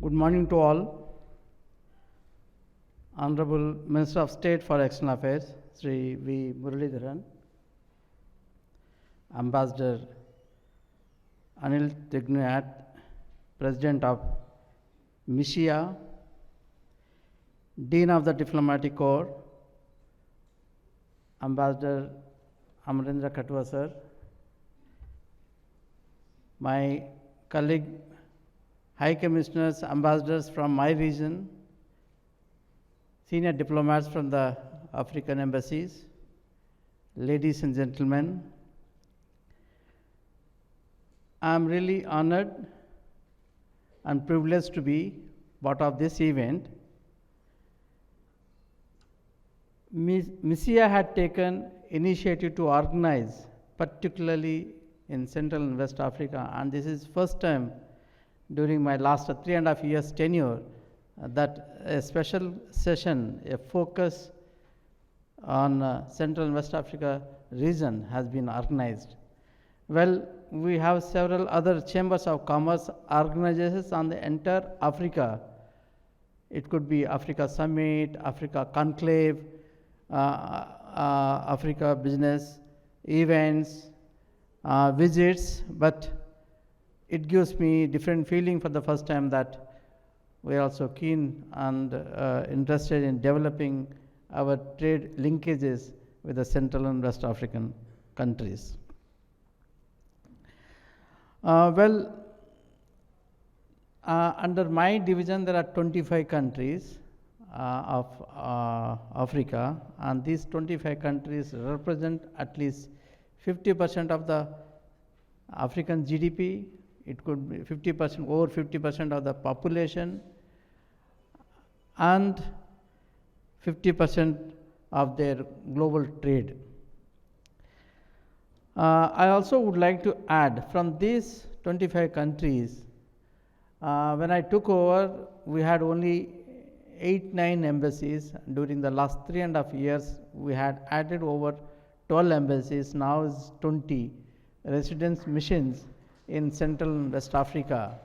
Good morning to all. Honorable Minister of State for External Affairs, Shri V. Muralidharan, Ambassador Anil Tignuyat, President of MIICCIA, Dean of the Diplomatic Corps, Ambassador Amarendra Katwa sir, my colleague High Commissioners, Ambassadors from my region, senior diplomats from the African embassies, ladies and gentlemen, I am really honored and privileged to be part of this event. MIICCIA had taken initiative to organize, particularly in Central and West Africa, and this is first time during my last 3.5 years tenure that a special session, a focus on Central and West Africa region has been organized. Well, we have several other chambers of commerce organizations on the entire Africa. It could be Africa Summit, Africa Conclave, Africa Business Events, visits, but it gives me different feeling for the first time that we are also keen and interested in developing our trade linkages with the Central and West African countries. Under my division there are 25 countries of Africa, and these 25 countries represent at least 50% of the African GDP. It could be 50%, over 50% of the population, and 50% of their global trade. I also would like to add, from these 25 countries, when I took over, we had only 8-9 embassies. During the last 3.5 years, we had added over 12 embassies. Now is 20 residence missions in Central and West Africa.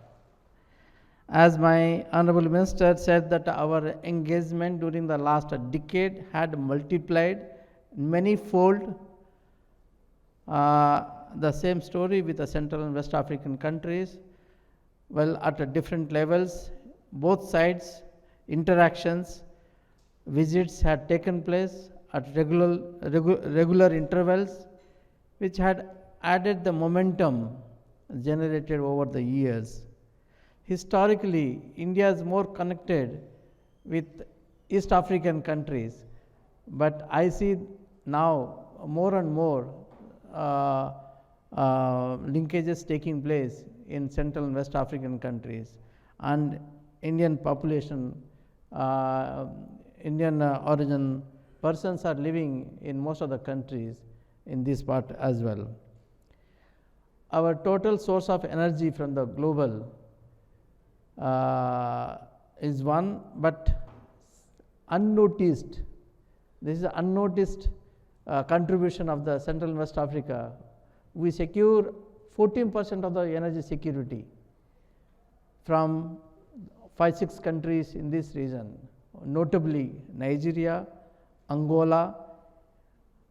As my Honorable Minister said that our engagement during the last decade had multiplied many-fold. The same story with the Central and West African countries. Well, at different levels, both sides, interactions, visits had taken place at regular intervals, which had added the momentum generated over the years. Historically, India is more connected with East African countries, but I see now more and more linkages taking place in Central and West African countries, and Indian population, Indian origin persons are living in most of the countries in this part as well. Our total source of energy from the global is one, but unnoticed. This is unnoticed contribution of the Central and West Africa. We secure 14% of the energy security from 5-6 countries in this region, notably Nigeria, Angola,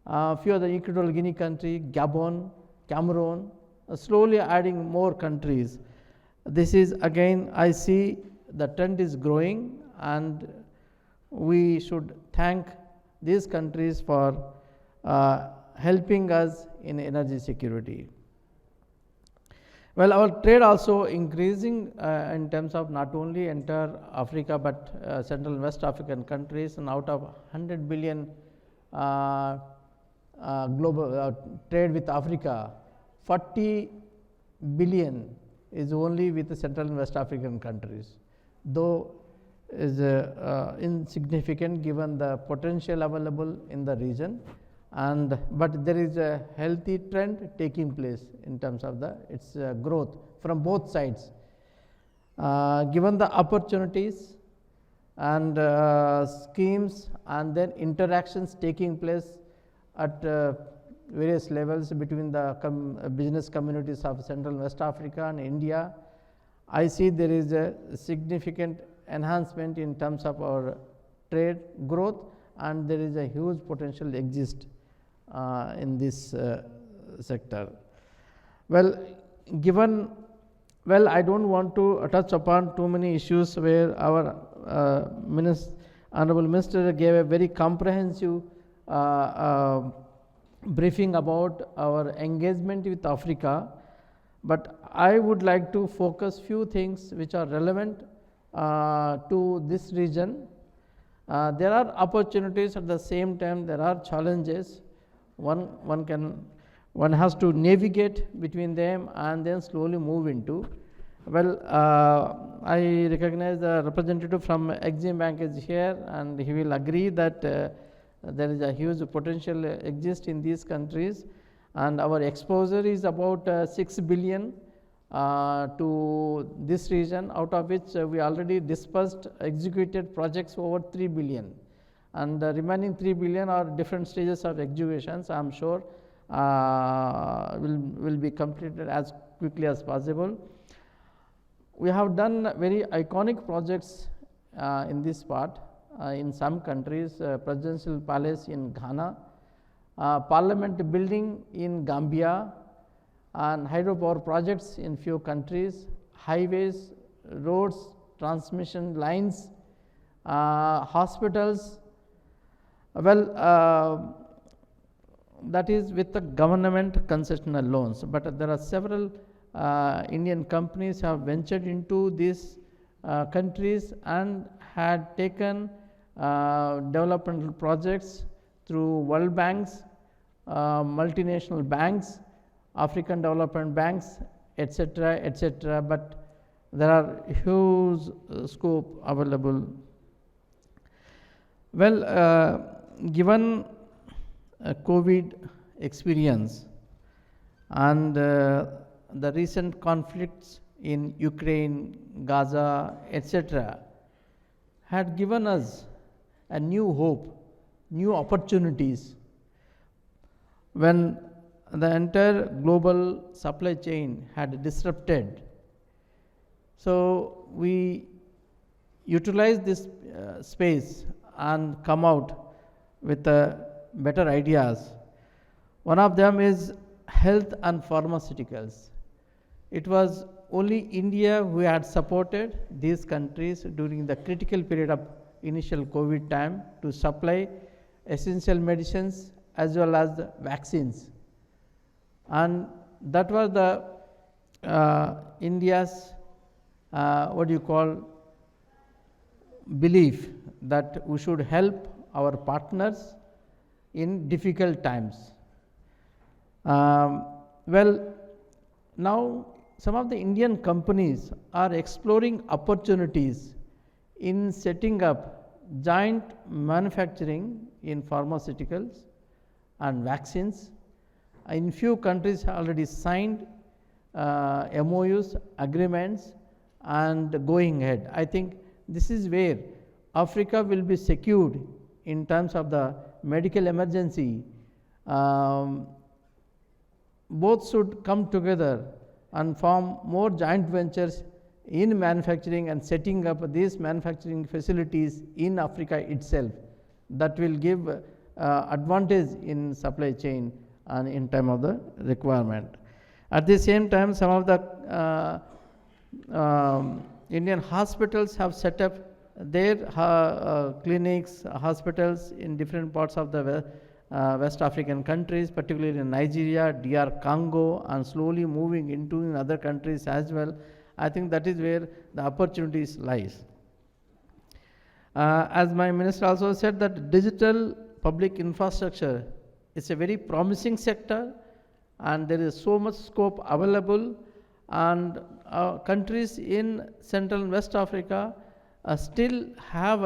a few of the Equatorial Guinea country, Gabon, Cameroon, slowly adding more countries. This is again, I see the trend is growing, and we should thank these countries for helping us in energy security. Well, our trade also increasing in terms of not only entire Africa, but Central and West African countries, and out of 100 billion global trade with Africa, 40 billion is only with the Central and West African countries, though is insignificant given the potential available in the region, but there is a healthy trend taking place in terms of its growth from both sides. Given the opportunities and schemes and then interactions taking place at various levels between the business communities of Central and West Africa and India, I see there is a significant enhancement in terms of our trade growth, and there is a huge potential exist in this sector. Well, I don't want to touch upon too many issues where our Honorable Minister gave a very comprehensive briefing about our engagement with Africa, but I would like to focus few things which are relevant to this region. There are opportunities, at the same time there are challenges. One has to navigate between them and then slowly move into. Well, I recognize the representative from Exim Bank is here, and he will agree that there is a huge potential exists in these countries, and our exposure is about 6 billion to this region, out of which we already dispersed executed projects over 3 billion, and the remaining 3 billion are different stages of executions. I am sure will be completed as quickly as possible. We have done very iconic projects in this part. In some countries, presidential palace in Ghana, parliament building in Gambia, and hydropower projects in few countries, highways, roads, transmission lines, hospitals. Well, that is with the government concessional loans, but there are several Indian companies have ventured into these countries and had taken developmental projects through World Banks, multinational banks, African development banks, etc., etc., but there are huge scope available. Well, given COVID experience and the recent conflicts in Ukraine, Gaza, etc., had given us a new hope, new opportunities. When the entire global supply chain had disrupted, so we utilized this space and come out with better ideas. One of them is health and pharmaceuticals. It was only India who had supported these countries during the critical period of initial COVID time to supply essential medicines as well as the vaccines, and that was the India's belief that we should help our partners in difficult times. Well, now some of the Indian companies are exploring opportunities in setting up joint manufacturing in pharmaceuticals and vaccines. In few countries have already signed MOUs, agreements, and going ahead. I think this is where Africa will be secured in terms of the medical emergency. Both should come together and form more joint ventures in manufacturing and setting up these manufacturing facilities in Africa itself. That will give advantage in supply chain and in time of the requirement. At the same time, some of the Indian hospitals have set up their clinics, hospitals in different parts of the West African countries, particularly in Nigeria, DR Congo, and slowly moving into in other countries as well. I think that is where the opportunities lies. As my minister also said, that digital public infrastructure is a very promising sector, and there is so much scope available, and countries in Central and West Africa still have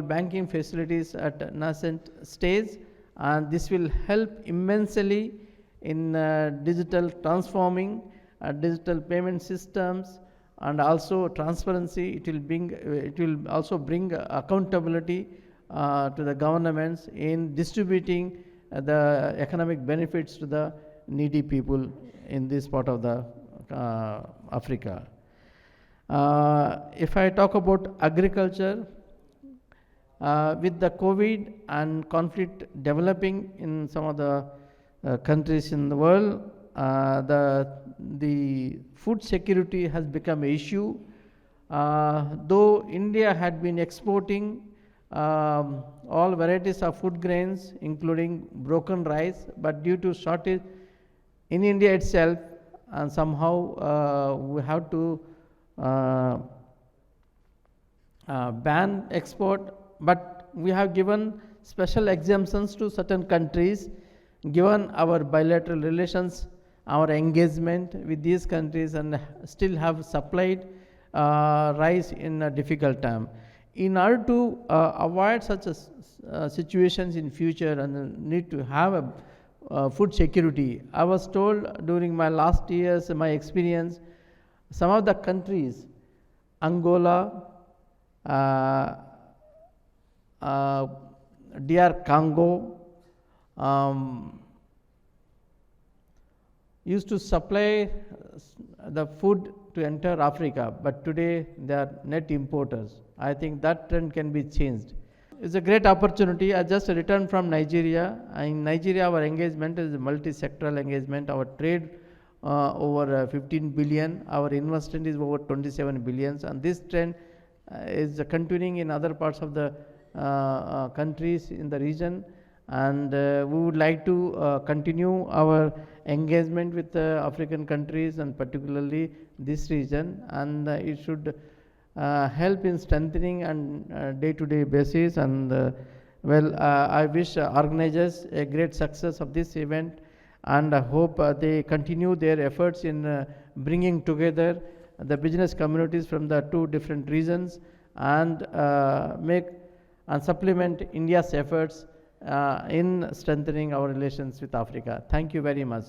banking facilities at nascent stage, and this will help immensely in digital transforming digital payment systems, and also transparency. It will also bring accountability to the governments in distributing the economic benefits to the needy people in this part of the Africa. If I talk about agriculture, with the COVID and conflict developing in some of the countries in the world, the food security has become an issue. Though India had been exporting all varieties of food grains, including broken rice, but due to shortage in India itself, and somehow we have to ban export, but we have given special exemptions to certain countries, given our bilateral relations, our engagement with these countries, and still have supplied rice in a difficult time. In order to avoid such situations in future and need to have a food security, I was told during my last years, my experience, some of the countries, Angola, DR Congo, used to supply the food to enter Africa, but today they are net importers. I think that trend can be changed. It's a great opportunity. I just returned from Nigeria. In Nigeria, our engagement is a multi-sectoral engagement. Our trade over 15 billion, our investment is over 27 billions, and this trend is continuing in other parts of the countries in the region, and we would like to continue our engagement with African countries and particularly this region, and it should help in strengthening and day-to-day basis, and I wish organizers a great success of this event, and I hope they continue their efforts in bringing together the business communities from the two different regions and make and supplement India's efforts in strengthening our relations with Africa. Thank you very much.